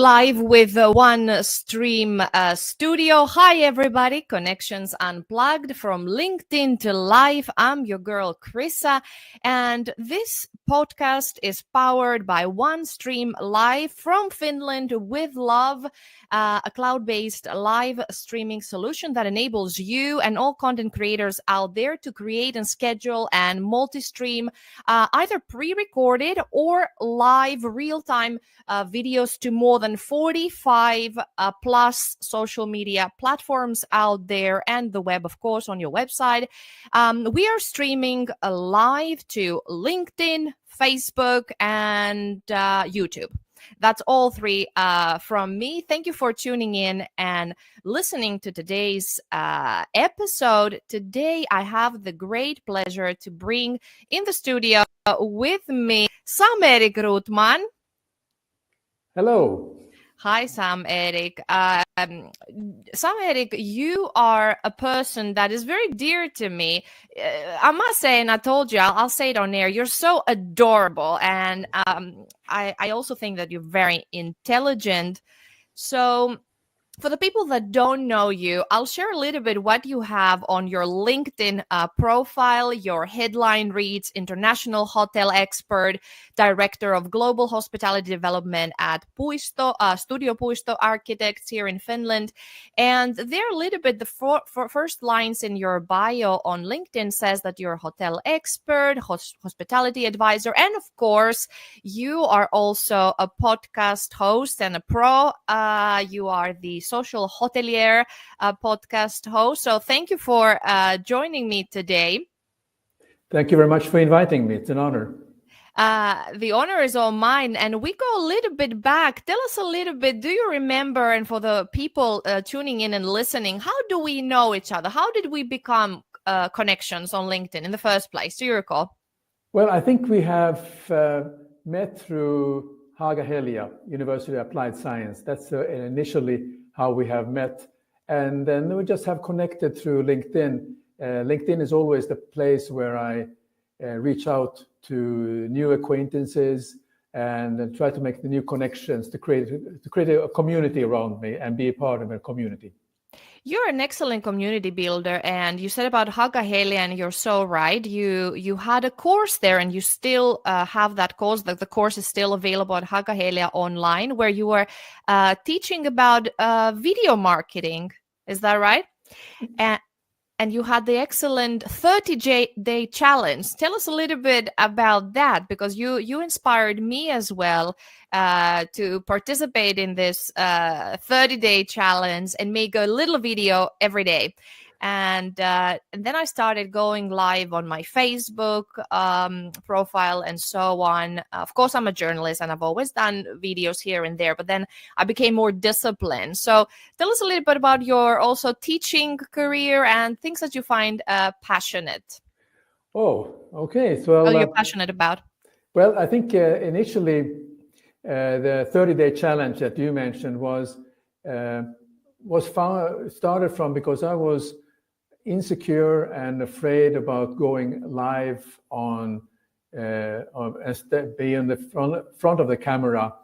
live with One Stream Studio. Hi, everybody. Connections Unplugged from LinkedIn to live. I'm your girl, Chryssa. And this podcast is powered by One Stream Live from Finland with love, a cloud-based live streaming solution that enables you and all content creators out there to create and schedule and multi-stream either pre-recorded or live real-time videos to more than 45 plus social media platforms out there and the web, of course, on your website. We are streaming live to LinkedIn, Facebook, and YouTube. That's all three from me. Thank you for tuning in and listening to today's episode. Today, I have the great pleasure to bring in the studio with me Sam-Erik Ruttmann. Hello. Hi, Sam-Erik. Sam-Erik, you are a person that is very dear to me. I must say, and I told you, I'll say it on air, you're so adorable. And I also think that you're very intelligent. So for the people that don't know you, I'll share a little bit what you have on your LinkedIn profile. Your headline reads International Hotel Expert, Director of Global Hospitality Development at Puisto, Studio Puisto Architects here in Finland. And there a little bit, the first lines in your bio on LinkedIn says that you're a hotel expert, hospitality advisor, and of course, you are also a podcast host and a pro. You are the Social Hotelier podcast host. So thank you for joining me today. Thank you very much for inviting me. It's an honor. The honor is all mine. And we go a little bit back. Tell us a little bit. Do you remember, and for the people tuning in and listening, how do we know each other? How did we become connections on LinkedIn in the first place? Do you recall? Well, I think we have met through Haaga-Helia, University of Applied Science. That's initially how we have met. And then we just have connected through LinkedIn. LinkedIn is always the place where I reach out to new acquaintances and try to make the new connections to create a community around me and be a part of a community. You're an excellent community builder, and you said about Haaga-Helia, and you're so right. You had a course there, and you still have that course. The course is still available at Haaga-Helia online, where you were teaching about video marketing. Is that right? And you had the excellent 30-day challenge. Tell us a little bit about that, because you inspired me as well to participate in this 30-day challenge and make a little video every day. And then I started going live on my Facebook profile and so on. Of course, I'm a journalist and I've always done videos here and there, but then I became more disciplined. So tell us a little bit about your also teaching career and things that you find passionate. Oh, okay. So you're passionate about? Well, I think initially the 30-day challenge that you mentioned started from because I was insecure and afraid about going live on be in the front of the camera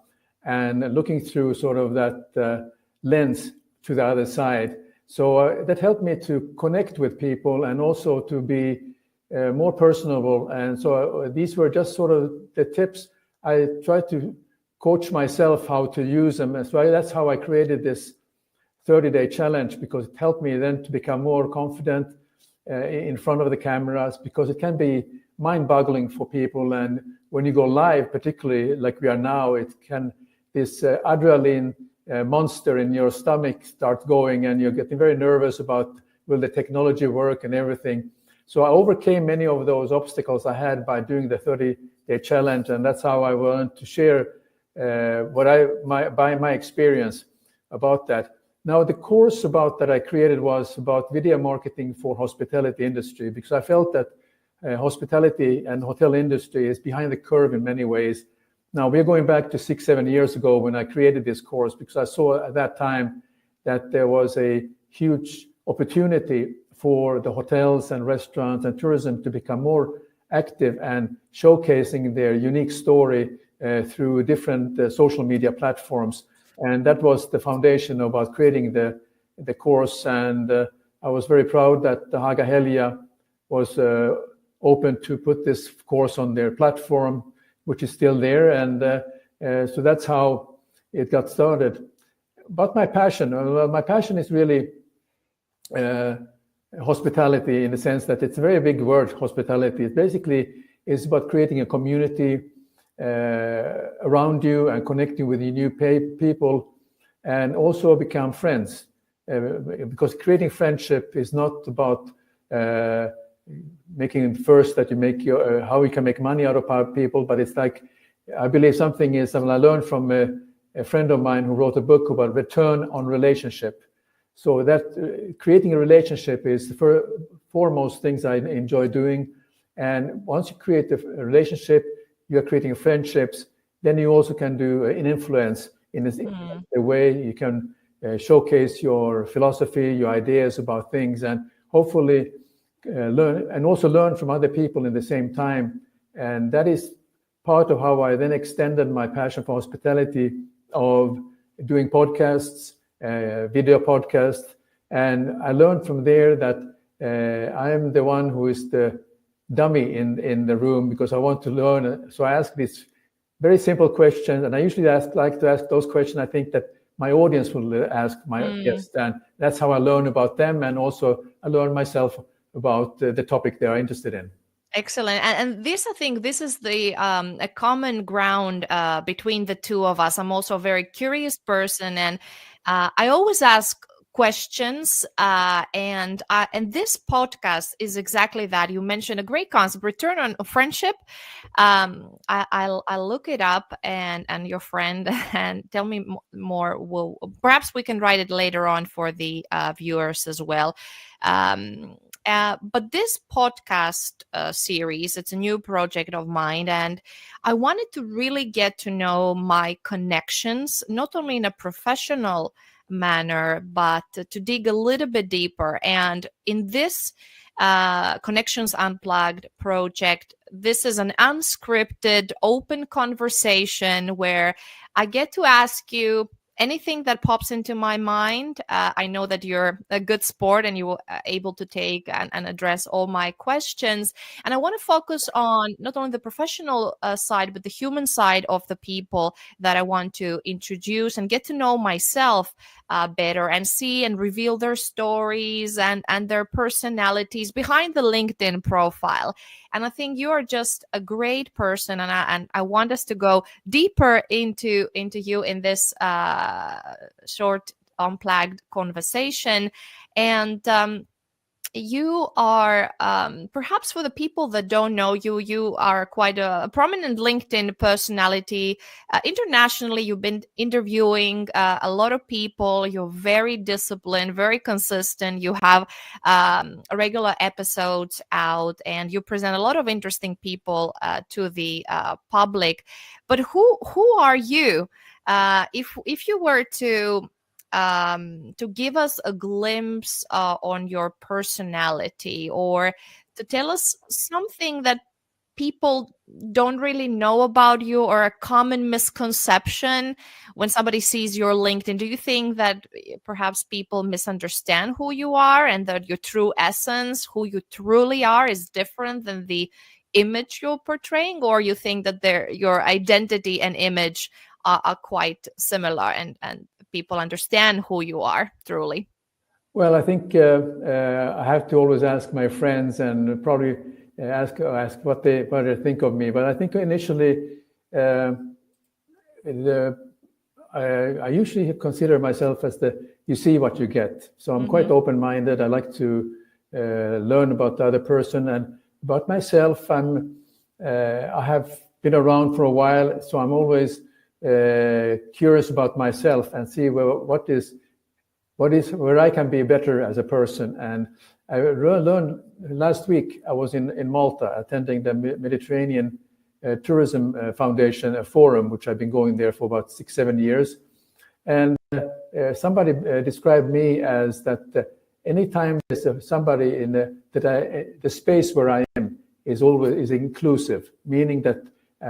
and looking through sort of that lens to the other side. So that helped me to connect with people and also to be more personable. And so these were just sort of the tips. I tried to coach myself how to use them. So that's how I created this 30-day challenge, because it helped me then to become more confident in front of the cameras, because it can be mind-boggling for people. And when you go live, particularly like we are now, this adrenaline monster in your stomach starts going and you're getting very nervous about will the technology work and everything. So I overcame many of those obstacles I had by doing the 30-day challenge, and that's how I wanted to share my experience about that. Now, the course that I created was about video marketing for hospitality industry, because I felt that hospitality and hotel industry is behind the curve in many ways. Now, we're going back to 6-7 years ago when I created this course, because I saw at that time that there was a huge opportunity for the hotels and restaurants and tourism to become more active and showcasing their unique story through different social media platforms. And that was the foundation about creating the course. And I was very proud that the Haga Helia was open to put this course on their platform, which is still there. And so that's how it got started. But my passion is really hospitality, in the sense that it's a very big word, hospitality. It basically is about creating a community around you and connecting with new people, and also become friends. Because creating friendship is not about making it first that you make how you can make money out of people, but it's like, I believe something is, and I learned from a friend of mine who wrote a book about return on relationship. So that creating a relationship is the foremost things I enjoy doing. And once you create a relationship, you're creating friendships, then you also can do an influence in this a way. You can showcase your philosophy, your ideas about things, and hopefully learn from other people in the same time. And that is part of how I then extended my passion for hospitality, of doing podcasts, video podcasts. And I learned from there that I am the one who is the dummy in the room, because I want to learn. So I ask these very simple questions, and I usually like to ask those questions I think that my audience will ask my guests, and that's how I learn about them, and also I learn myself about the topic they are interested in. Excellent. And this, I think, this is the a common ground between the two of us. I'm also a very curious person, and I always ask questions, and this podcast is exactly that. You mentioned a great concept, return on friendship. I'll look it up, and your friend, and tell me more. Perhaps we can write it later on for the viewers as well. But this podcast series, it's a new project of mine, and I wanted to really get to know my connections, not only in a professional manner, but to dig a little bit deeper. And in this Connections Unplugged project, this is an unscripted, open conversation where I get to ask you anything that pops into my mind. I know that you're a good sport and you're able to take and address all my questions. And I want to focus on not only the professional side, but the human side of the people that I want to introduce and get to know myself better, and see and reveal their stories and their personalities behind the LinkedIn profile. And I think you are just a great person, and I want us to go deeper into you in this short unplugged conversation. And you are, perhaps for the people that don't know you, you are quite a prominent LinkedIn personality. Internationally, you've been interviewing a lot of people. You're very disciplined, very consistent. You have regular episodes out, and you present a lot of interesting people to the public. But who are you? If you were to give us a glimpse on your personality, or to tell us something that people don't really know about you, or a common misconception when somebody sees your LinkedIn. Do you think that perhaps people misunderstand who you are, and that your true essence, who you truly are, is different than the image you're portraying? Or you think that your identity and image are quite similar, and people understand who you are truly? Well, I think I have to always ask my friends, and probably ask what they think of me. But I think initially, I usually consider myself as you see what you get. So I'm quite open-minded. I like to learn about the other person, and about myself. I have been around for a while, so I'm always curious about myself and see where I can be better as a person. And I learned last week, I was in Malta attending the Mediterranean Tourism Foundation, a forum, which I've been going there for about 6-7 years. And somebody described me as that anytime there's somebody in the space where I am is inclusive, meaning that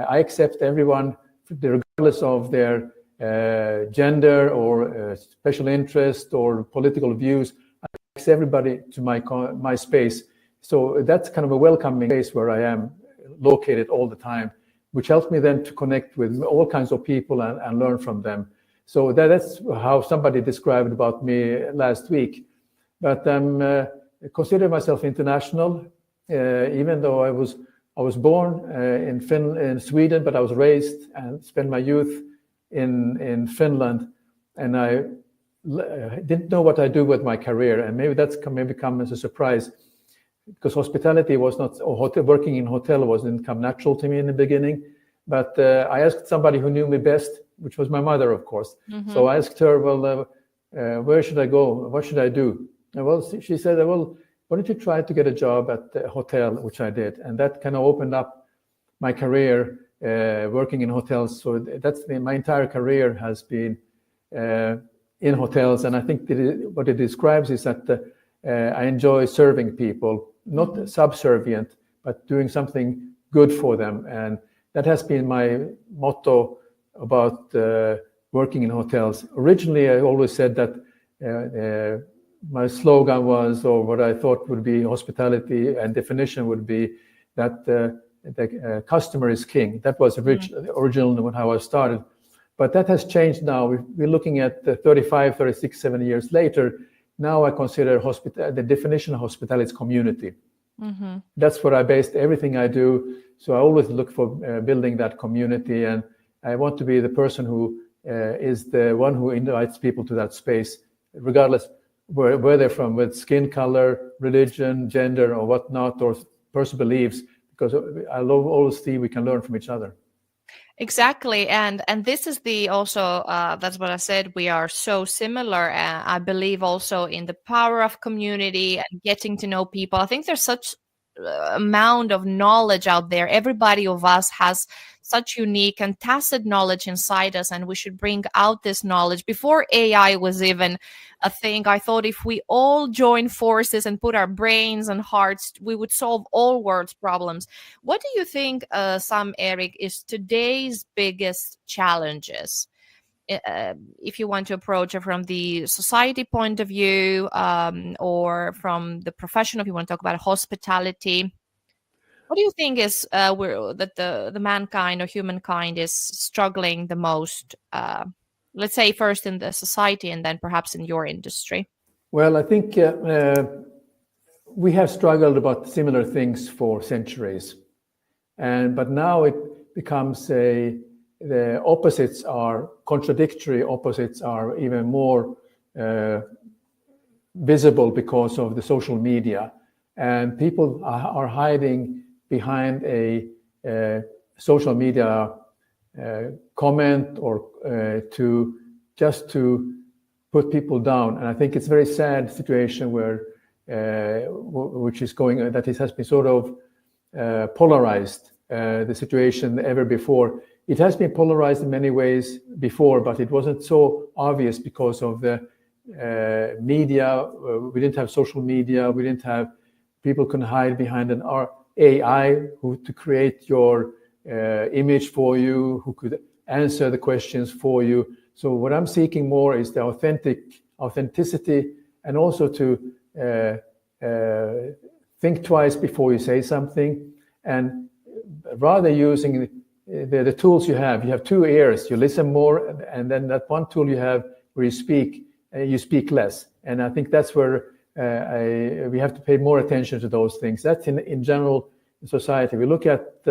I accept everyone regardless of their gender or special interest or political views. I mix everybody to my space. So that's kind of a welcoming space where I am located all the time, which helps me then to connect with all kinds of people and learn from them. So that's how somebody described about me last week. But I'm consider myself international, even though I was born in Sweden, but I was raised and spent my youth in Finland, and I didn't know what I do with my career, and maybe that's maybe come as a surprise, because hospitality was not, or working in hotel didn't come natural to me in the beginning. But I asked somebody who knew me best, which was my mother, of course. Mm-hmm. So I asked her, well, where should I go? What should I do? And well, she said, well, why don't you try to get a job at a hotel, which I did. And that kind of opened up my career working in hotels. So that's my entire career has been in hotels. And I think what it describes is that I enjoy serving people, not subservient, but doing something good for them. And that has been my motto about working in hotels. Originally, I always said that my slogan was, or what I thought would be hospitality and definition would be that the customer is king. That was originally how I started. But that has changed now. We're looking at 35, 36, 7 years later. Now I consider the definition of hospitality is community. Mm-hmm. That's where I based everything I do. So I always look for building that community, and I want to be the person who is the one who invites people to that space, regardless where they're from, with skin color, religion, gender, or whatnot, or personal beliefs, because I always see we can learn from each other. Exactly, and this is also that's what I said. We are so similar. I believe also in the power of community and getting to know people. I think there's such amount of knowledge out there. Everybody of us has such unique and tacit knowledge inside us, and we should bring out this knowledge. Before AI was even a thing, I thought if we all join forces and put our brains and hearts, we would solve all world's problems. What do you think, Sam-Erik, is today's biggest challenges? If you want to approach it from the society point of view, or from the professional, if you want to talk about hospitality, what do you think is that the mankind or humankind is struggling the most? Let's say first in the society and then perhaps in your industry. Well, I think we have struggled about similar things for centuries, but now it becomes the opposites are contradictory. Opposites are even more visible because of the social media, and people are hiding behind a social media comment or to put people down. And I think it's a very sad situation where which is going, that it has been sort of polarized, the situation ever before. It has been polarized in many ways before, but it wasn't so obvious because of the media. We didn't have social media. We didn't have people can hide behind an AI to create your image for you, who could answer the questions for you. So what I'm seeking more is the authenticity, and also to think twice before you say something, and rather using the tools you have two ears. You listen more, and then that one tool you have where you speak less. And I think that's where we have to pay more attention to those things. That's in general in society. We look at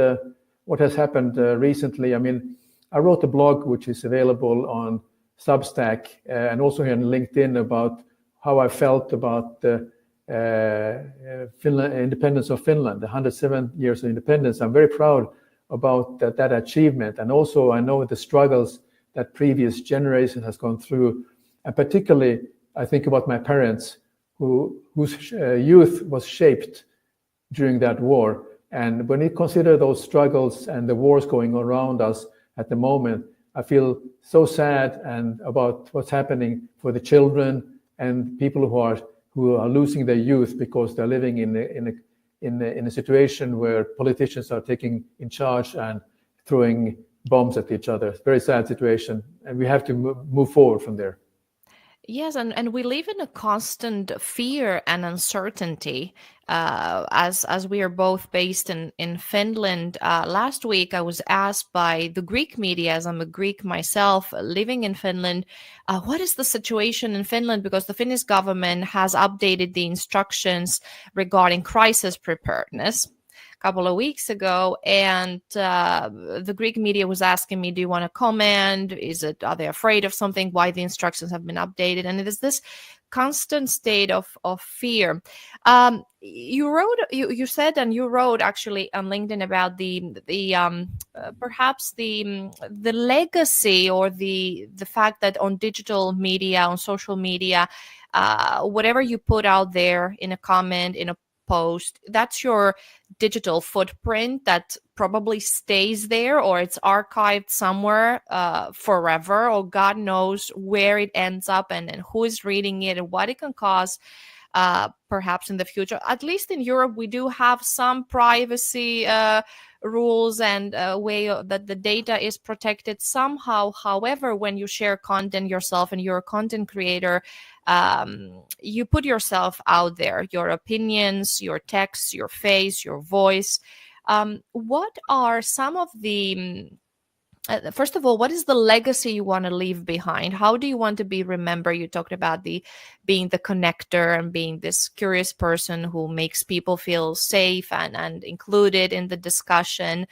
what has happened recently. I mean, I wrote a blog which is available on Substack and also here on LinkedIn about how I felt about the independence of Finland, the 107 years of independence. I'm very proud about that achievement, and also I know the struggles that previous generation has gone through, and particularly I think about my parents whose youth was shaped during that war. And when we consider those struggles and the wars going around us at the moment, I feel so sad and about what's happening for the children and people who are losing their youth because they're living in a situation where politicians are taking in charge and throwing bombs at each other. It's a very sad situation, and we have to move forward from there. Yes, and we live in a constant fear and uncertainty. As we are both based in Finland, last week I was asked by the Greek media, as I'm a Greek myself, living in Finland, what is the situation in Finland? Because the Finnish government has updated the instructions regarding crisis preparedness couple of weeks ago, and the Greek media was asking me, do you want to comment? Are they afraid of something? Why the instructions have been updated? And it is this constant state of fear. You said, and you wrote actually on LinkedIn about perhaps the legacy, or the fact that on digital media, on social media, whatever you put out there in a comment, in a post, that's your digital footprint that probably stays there, or it's archived somewhere forever, or God knows where it ends up, and who is reading it, and what it can cause perhaps in the future. At least in Europe, we do have some privacy rules and way that the data is protected somehow. However, when you share content yourself and you're a content creator, you put yourself out there, your opinions, your texts, your face, your voice. What are some of the first of all, what is the legacy you want to leave behind? How do you want to be remembered? You talked about being the connector and being this curious person who makes people feel safe and included in the discussion.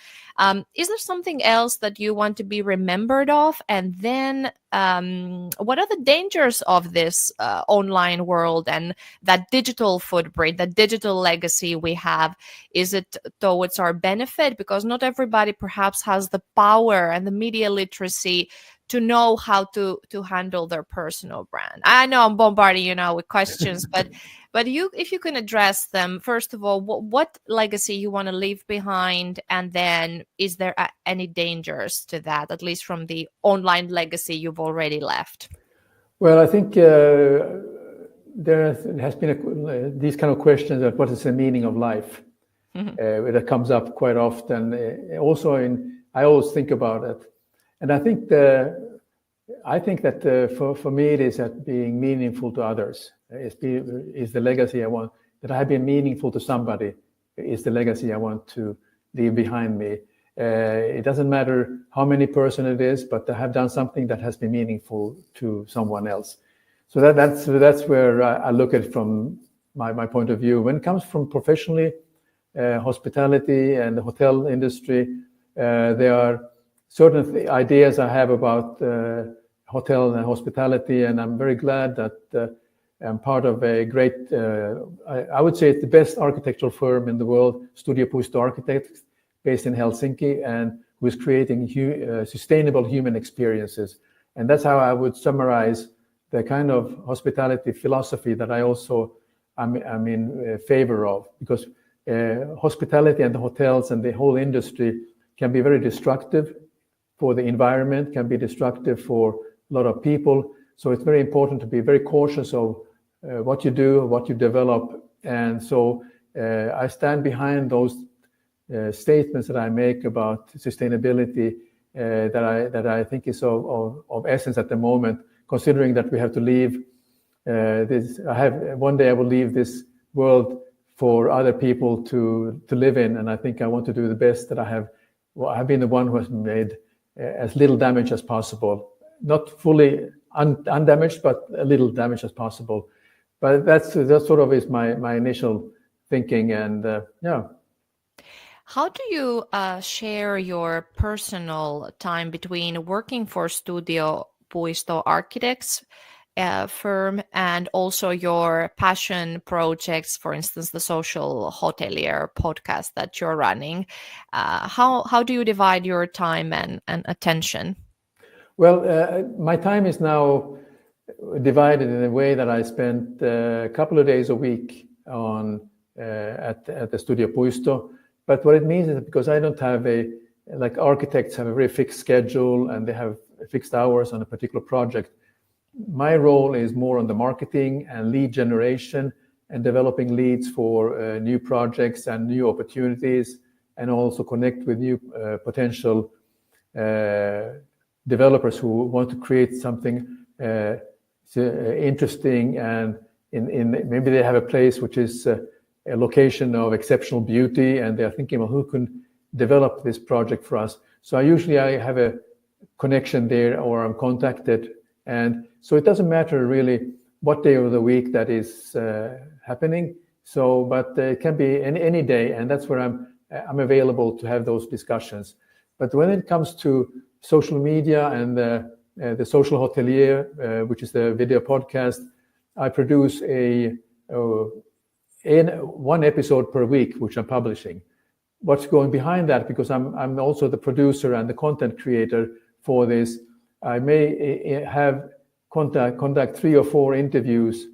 Is there something else that you want to be remembered of? And then what are the dangers of this online world and that digital footprint, that digital legacy we have? Is it towards our benefit? Because not everybody perhaps has the power and the media literacy to know how to handle their personal brand. I know I'm bombarding you now with questions, but if you can address them, first of all, what legacy you want to leave behind, and then is there any dangers to that, at least from the online legacy you've already left? Well, I think there has been these kind of questions of what is the meaning of life. That comes up quite often. I always think about it, and I think that for me it is that being meaningful to others is the legacy I want. That I have been meaningful to somebody is the legacy I want to leave behind me. It doesn't matter how many person it is, but I have done something that has been meaningful to someone else. So that's where I look at it from my point of view. When it comes from professionally, hospitality and the hotel industry, there are certain ideas I have about hotel and hospitality, and I'm very glad that I'm part of a great, I would say it's the best architectural firm in the world, Studio Puisto Architects, based in Helsinki, and who is creating sustainable human experiences. And that's how I would summarize the kind of hospitality philosophy that I'm in favor of, because hospitality and the hotels and the whole industry can be very destructive for the environment, can be destructive for a lot of people. So it's very important to be very cautious of what you do, what you develop. And so I stand behind those statements that I make about sustainability that I think is of essence at the moment, considering that we have to leave this. One day I will leave this world for other people to live in, and I think I want to do the best that I have. Well, I've been the one who has made as little damage as possible, not fully undamaged, but a little damage as possible. But that sort of is my initial thinking, and yeah. How do you share your personal time between working for Studio Puisto Architects firm and also your passion projects, for instance, the Social Hotelier podcast that you're running? How do you divide your time and attention? Well, my time is now divided in a way that I spend a couple of days a week at the Studio Puisto. But what it means is that because I don't have like architects have a very fixed schedule and they have fixed hours on a particular project, my role is more on the marketing and lead generation and developing leads for new projects and new opportunities, and also connect with new potential developers who want to create something interesting, and in maybe they have a place which is a location of exceptional beauty, and they're thinking, well, who can develop this project for us? So I have a connection there, or I'm contacted, and so it doesn't matter really what day of the week that is happening. So, but it can be any day, and that's where I'm available to have those discussions. But when it comes to social media and the Social Hotelier, which is the video podcast, I produce one episode per week, which I'm publishing. What's going behind that, because I'm also the producer and the content creator for this, I may have conduct 3 or 4 interviews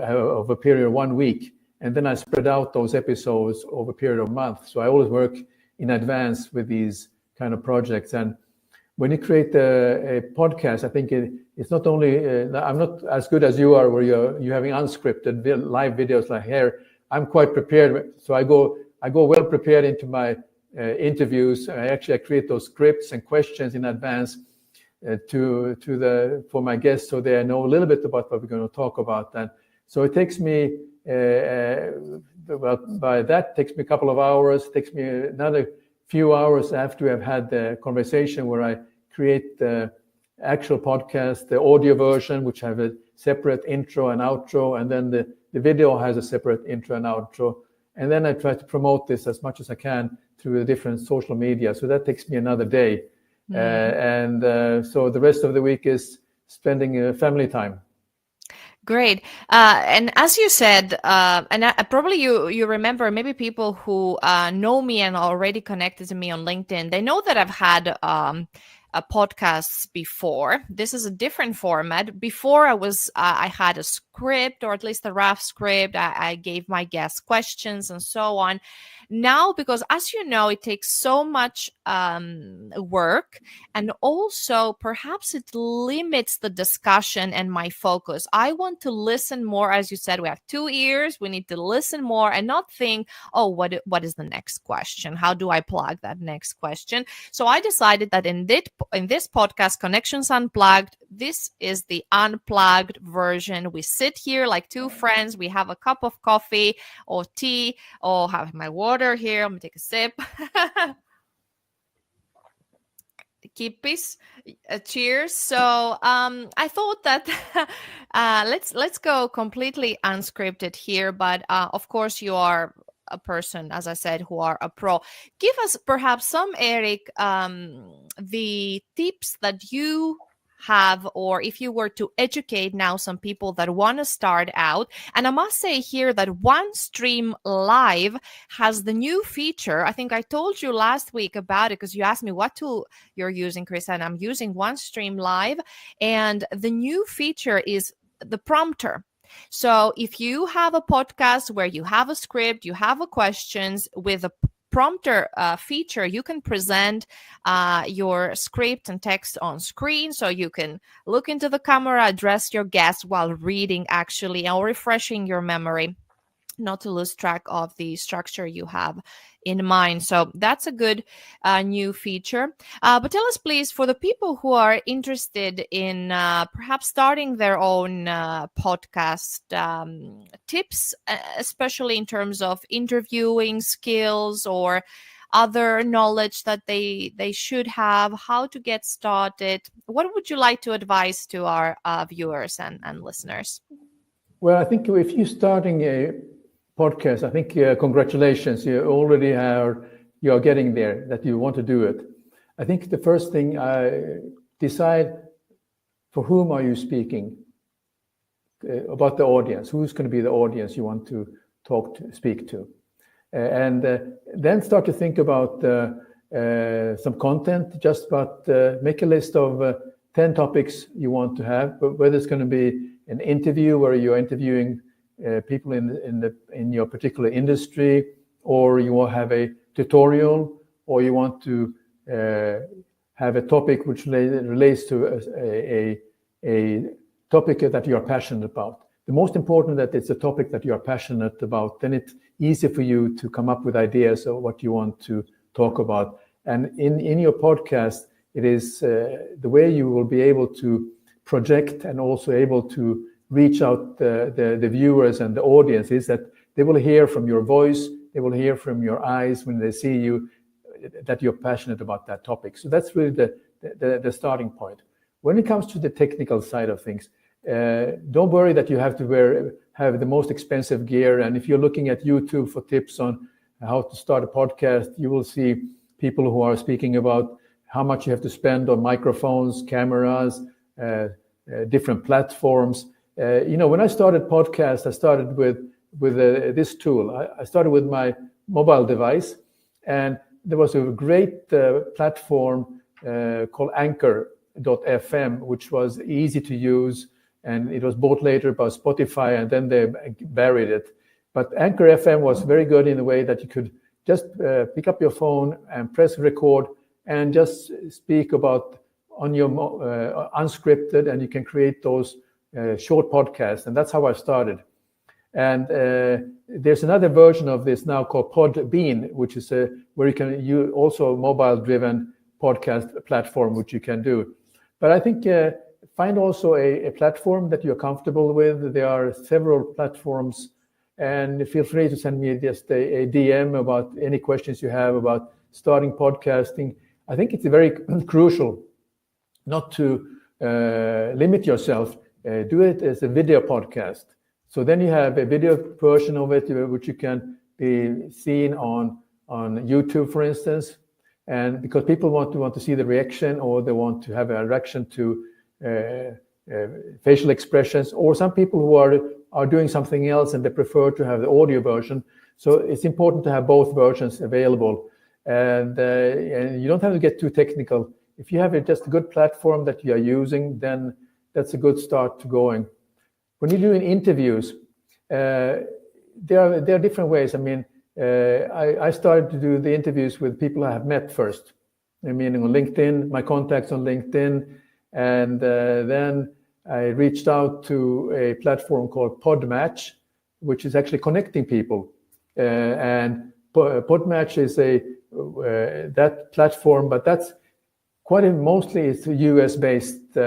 of a period of 1 week, and then I spread out those episodes over a period of a month. So I always work in advance with these kind of projects. And when you create a podcast, I think it's not only, I'm not as good as you are, where you're having unscripted live videos like here. I'm quite prepared. So I go well prepared into my interviews. I create those scripts and questions in advance for my guests, so they know a little bit about what we're going to talk about. And so it takes me, by that takes me a couple of hours. It takes me another few hours after I've had the conversation, where I create the actual podcast, the audio version, which have a separate intro and outro, and then the video has a separate intro and outro. And then I try to promote this as much as I can through the different social media. So that takes me another day. So the rest of the week is spending family time. Great. And as you said, probably you remember, maybe people who know me and already connected to me on LinkedIn, they know that I've had podcasts before. This is a different format. Before I had a script, or at least a rough script. I gave my guests questions and so on. Now, because as you know, it takes so much work, and also perhaps it limits the discussion and my focus. I want to listen more. As you said, we have 2 ears. We need to listen more and not think, oh, what is the next question? How do I plug that next question? So I decided that in this podcast, Connections Unplugged, this is the unplugged version. We sit here like 2 friends. We have a cup of coffee or tea, or have my water here. I'm gonna take a sip. Kippis, cheers. So I thought that let's go completely unscripted here, but of course you are a person, as I said, who are a pro. Give us perhaps some, Erik, the tips that you have, or if you were to educate now some people that want to start out. And I must say here that OneStream Live has the new feature. I think I told you last week about it, because you asked me what tool you're using, Chryssa, and I'm using OneStream Live. And the new feature is the prompter. So if you have a podcast where you have a script, you have a questions, with a prompter feature, you can present your script and text on screen, so you can look into the camera, address your guest while reading actually, or refreshing your memory, not to lose track of the structure you have in mind. So that's a good new feature. But tell us, please, for the people who are interested in perhaps starting their own podcast, tips, especially in terms of interviewing skills or other knowledge that they should have, how to get started. What would you like to advise to our viewers and listeners? Well, I think if you're starting a podcast, I think congratulations, you already you're getting there, that you want to do it. I think the first thing, decide for whom are you speaking, about the audience, who's going to be the audience you want to speak to, and then start to think about some content. Just about make a list of 10 topics you want to have, but whether it's going to be an interview where you're interviewing people in your particular industry, or you will have a tutorial, or you want to have a topic which relates to a topic that you are passionate about. The most important that it's a topic that you are passionate about, then it's easy for you to come up with ideas of what you want to talk about. And in your podcast, it is the way you will be able to project and also able to reach out the viewers and the audience is that they will hear from your voice, they will hear from your eyes when they see you that you're passionate about that topic. So that's really the starting point. When it comes to the technical side of things, don't worry that you have to have the most expensive gear. And if you're looking at YouTube for tips on how to start a podcast, you will see people who are speaking about how much you have to spend on microphones, cameras, different platforms. When I started podcast, I started with this tool. I started with my mobile device, and there was a great platform called Anchor.fm, which was easy to use, and it was bought later by Spotify, and then they buried it. But Anchor FM was very good in the way that you could just pick up your phone and press record and just speak about on your unscripted, and you can create those short podcasts. And that's how I started. And there's another version of this now called Podbean, which is where you can use also a mobile-driven podcast platform, which you can do. But I think find also a platform that you're comfortable with. There are several platforms, and feel free to send me just a DM about any questions you have about starting podcasting. I think it's very crucial not to limit yourself. Do it as a video podcast. So then you have a video version of it, which you can be seen on YouTube, for instance. And because people want to see the reaction, or they want to have a reaction to facial expressions, or some people who are doing something else and they prefer to have the audio version. So it's important to have both versions available. And you don't have to get too technical. If you have just a good platform that you are using, then that's a good start to going. When you're doing interviews, there are different ways. I mean, I started to do the interviews with people I have met first. I mean, on LinkedIn, my contacts on LinkedIn, and then I reached out to a platform called Podmatch, which is actually connecting people. And Podmatch is that platform, but that's mostly it's US-based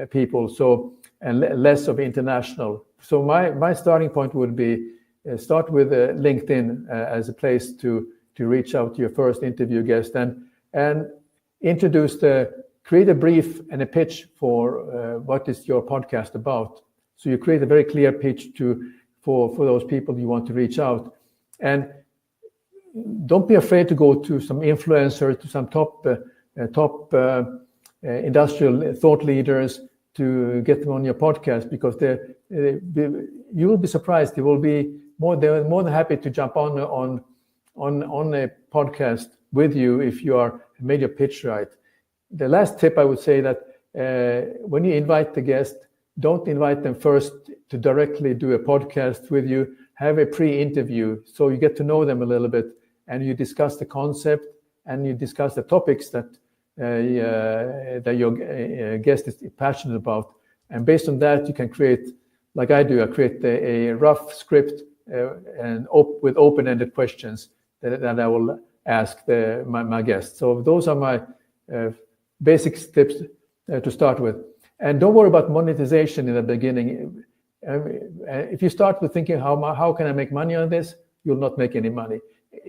people. So and less of international. So my starting point would be start with LinkedIn as a place to reach out to your first interview guest and create a brief and a pitch for what is your podcast about. So you create a very clear pitch for those people you want to reach out, and don't be afraid to go to some influencers, to some top industrial thought leaders, to get them on your podcast, because you will be surprised. They're more than happy to jump on a podcast with you if you are made your pitch right. The last tip I would say that when you invite the guest, don't invite them first to directly do a podcast with you. Have a pre-interview so you get to know them a little bit, and you discuss the concept and you discuss the topics that your guest is passionate about. And based on that, you can create, like I do, I create a rough script and with open-ended questions that I will ask my guest. So those are my basic tips to start with. And don't worry about monetization in the beginning. If you start with thinking, how can I make money on this? You'll not make any money.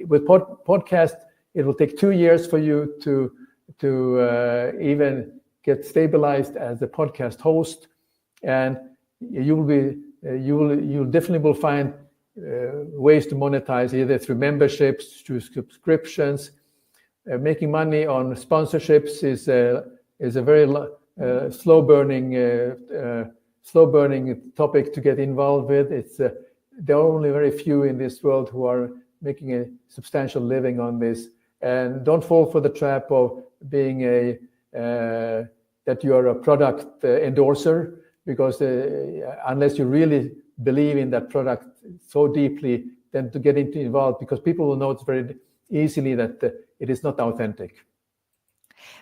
With podcast, it will take 2 years for you to even get stabilized as a podcast host, and you'll definitely will find ways to monetize either through memberships, through subscriptions. Making money on sponsorships is a very slow burning topic to get involved with. There are only very few in this world who are making a substantial living on this. And don't fall for the trap of being that you are a product endorser, because unless you really believe in that product so deeply, then to get involved, because people will notice very easily that it is not authentic.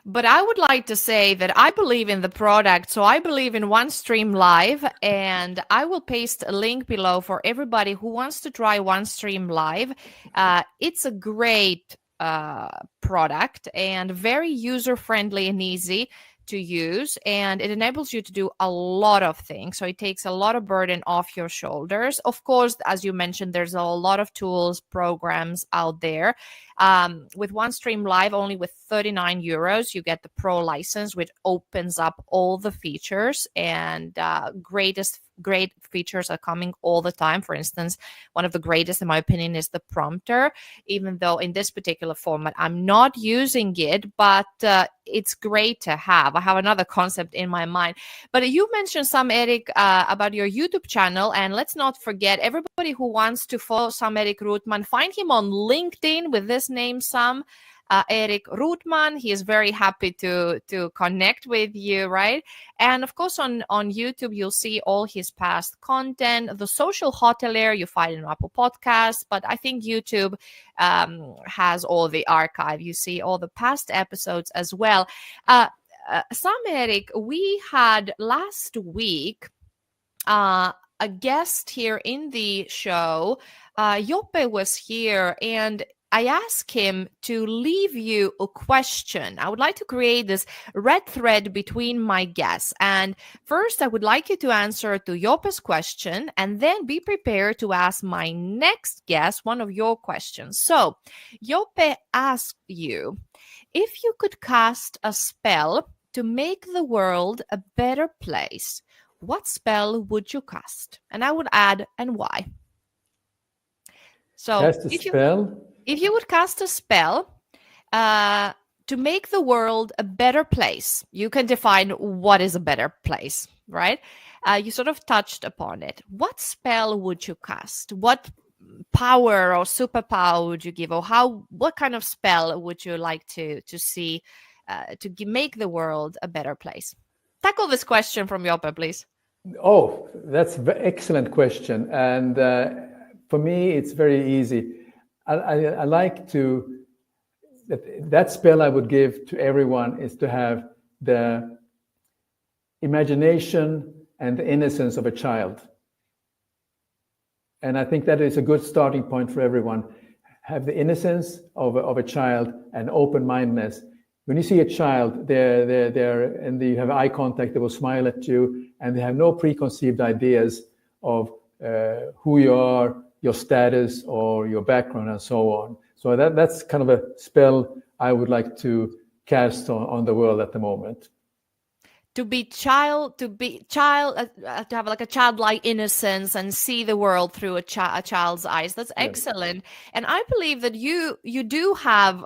But I would like to say that I believe in the product. So I believe in OneStream Live, and I will paste a link below for everybody who wants to try OneStream Live. It's a great product, and very user-friendly and easy to use, and it enables you to do a lot of things. So it takes a lot of burden off your shoulders. Of course, as you mentioned, there's a lot of tools, programs out there. With OneStream Live, only with 39 euros, you get the Pro license, which opens up all the features, and great features are coming all the time. For instance, one of the greatest, in my opinion, is the prompter, even though in this particular format, I'm not using it, but it's great to have. I have another concept in my mind. But you mentioned, Sam-Erik, about your YouTube channel, and let's not forget, everybody who wants to follow Sam-Erik Ruttmann, find him on LinkedIn with this name, Sam-Erik Ruttmann. He is very happy to connect with you, right? And of course, on YouTube, you'll see all his past content. The Social Hotelier, you find in Apple Podcasts, but I think YouTube has all the archive. You see all the past episodes as well. Sam-Erik, we had last week a guest here in the show. Joppe was here, and I asked him to leave you a question. I would like to create this red thread between my guests. And first, I would like you to answer to Joppe's question, and then be prepared to ask my next guest one of your questions. So, Joppe asked you, if you could cast a spell to make the world a better place, what spell would you cast? And I would add, and why? So, cast a spell? If you would cast a spell to make the world a better place, you can define what is a better place, right? You sort of touched upon it. What spell would you cast? What power or superpower would you give? Or what kind of spell would you like to see to make the world a better place? Tackle this question from Joppe, please. Oh, that's an excellent question. And for me, it's very easy. I like to, that spell I would give to everyone is to have the imagination and the innocence of a child. And I think that is a good starting point for everyone. Have the innocence of a child and open-mindedness. When you see a child, they're and you have eye contact, they will smile at you, and they have no preconceived ideas of who you are, your status or your background and so on. So that's kind of a spell I would like to cast on the world at the moment. To have like a childlike innocence and see the world through a child's eyes. That's excellent. Yeah. And I believe that you do have,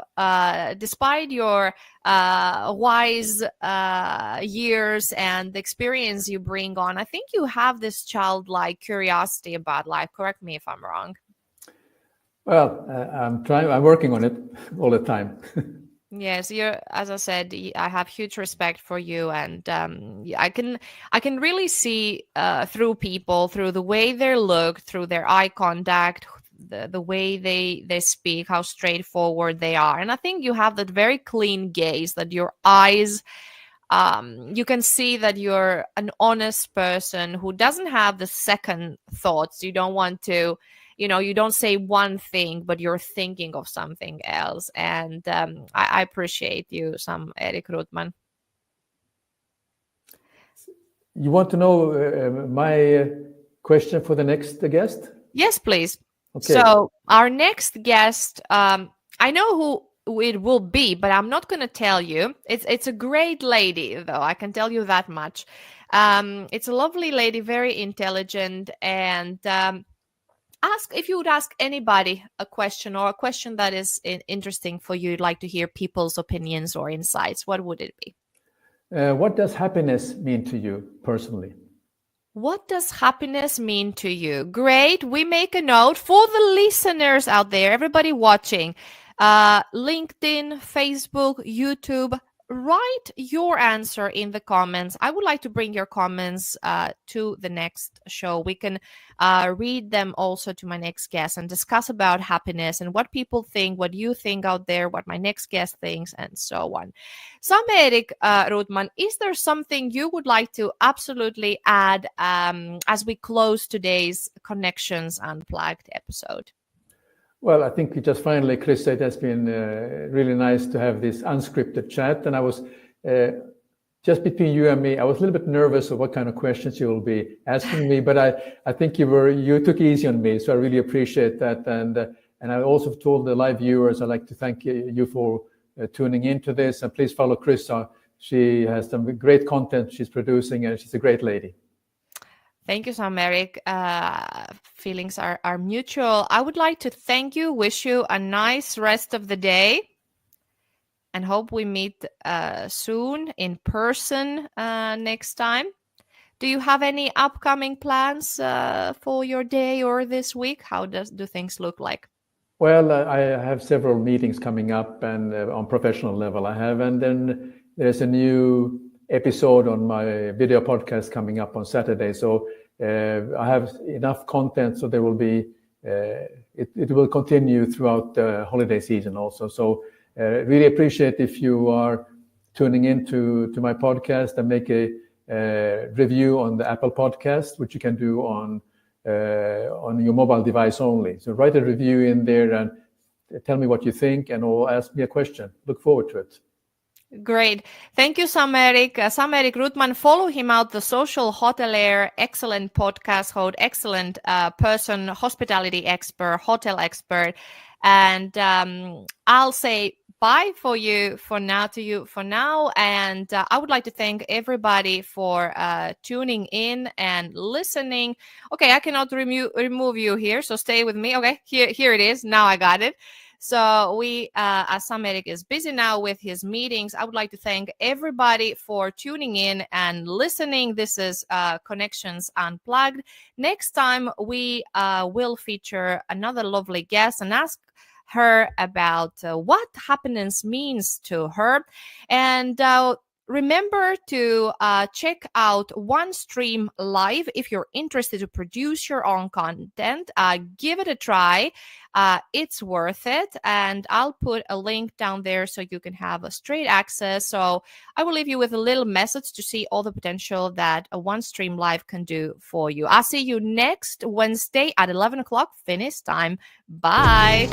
despite your wise years and the experience you bring on, I think you have this childlike curiosity about life. Correct me if I'm wrong. Well, I'm working on it all the time. Yes, as I said, I have huge respect for you, and I can really see through people, through the way they look, through their eye contact, the way they speak, how straightforward they are. And I think you have that very clean gaze, that your eyes, you can see that you're an honest person who doesn't have the second thoughts. You don't want to, you don't say one thing, but you're thinking of something else. And I appreciate you, Sam-Erik Ruttmann. You want to know my question for the next guest? Yes, please. Okay. So our next guest, I know who it will be, but I'm not going to tell you. It's a great lady, though. I can tell you that much. It's a lovely lady, very intelligent, and if you would ask anybody a question, or a question that is interesting for you, you'd like to hear people's opinions or insights, what would it be? What does happiness mean to you personally? What does happiness mean to you? Great. We make a note for the listeners out there, everybody watching, LinkedIn, Facebook, YouTube. Write your answer in the comments. I would like to bring your comments to the next show. We can read them also to my next guest and discuss about happiness and what people think, what you think out there, what my next guest thinks, and so on. Sam-Erik Ruttmann, is there something you would like to absolutely add as we close today's Connections Unplugged episode? Well, I think just finally, Chryssa, it has been really nice to have this unscripted chat. And I was just between you and me, I was a little bit nervous of what kind of questions you will be asking me, but I think you took easy on me, so I really appreciate that. And I also told the live viewers I'd like to thank you for tuning into this, and please follow Chryssa. She has some great content she's producing, and she's a great lady. Thank you, Sam-Erik. Feelings are mutual. I would like to thank you, wish you a nice rest of the day, and hope we meet soon in person next time. Do you have any upcoming plans for your day or this week? How do things look like? Well, I have several meetings coming up, and on professional level I have, and then there's a new episode on my video podcast coming up on Saturday. So I have enough content, so there will be it will continue throughout the holiday season also. So really appreciate if you are tuning in to my podcast, and make a review on the Apple Podcast, which you can do on your mobile device only. So write a review in there and tell me what you think, and or ask me a question. Look forward to it. Great. Thank you, Sam-Erik. Sam-Erik Ruttmann, follow him out, the Social Hotelier, excellent podcast host, excellent person, hospitality expert, hotel expert. And I'll say bye for you for now, and I would like to thank everybody for tuning in and listening. Okay, I cannot remove you here, so stay with me. Okay, here it is. Now I got it. So as Sam-Erik is busy now with his meetings, I would like to thank everybody for tuning in and listening. This is Connections Unplugged. Next time we will feature another lovely guest and ask her about what happiness means to her. And remember to check out OneStream Live if you're interested to produce your own content. Give it a try. It's worth it. And I'll put a link down there so you can have a straight access. So I will leave you with a little message to see all the potential that a OneStream Live can do for you. I'll see you next Wednesday at 11 o'clock Finnish time. Bye.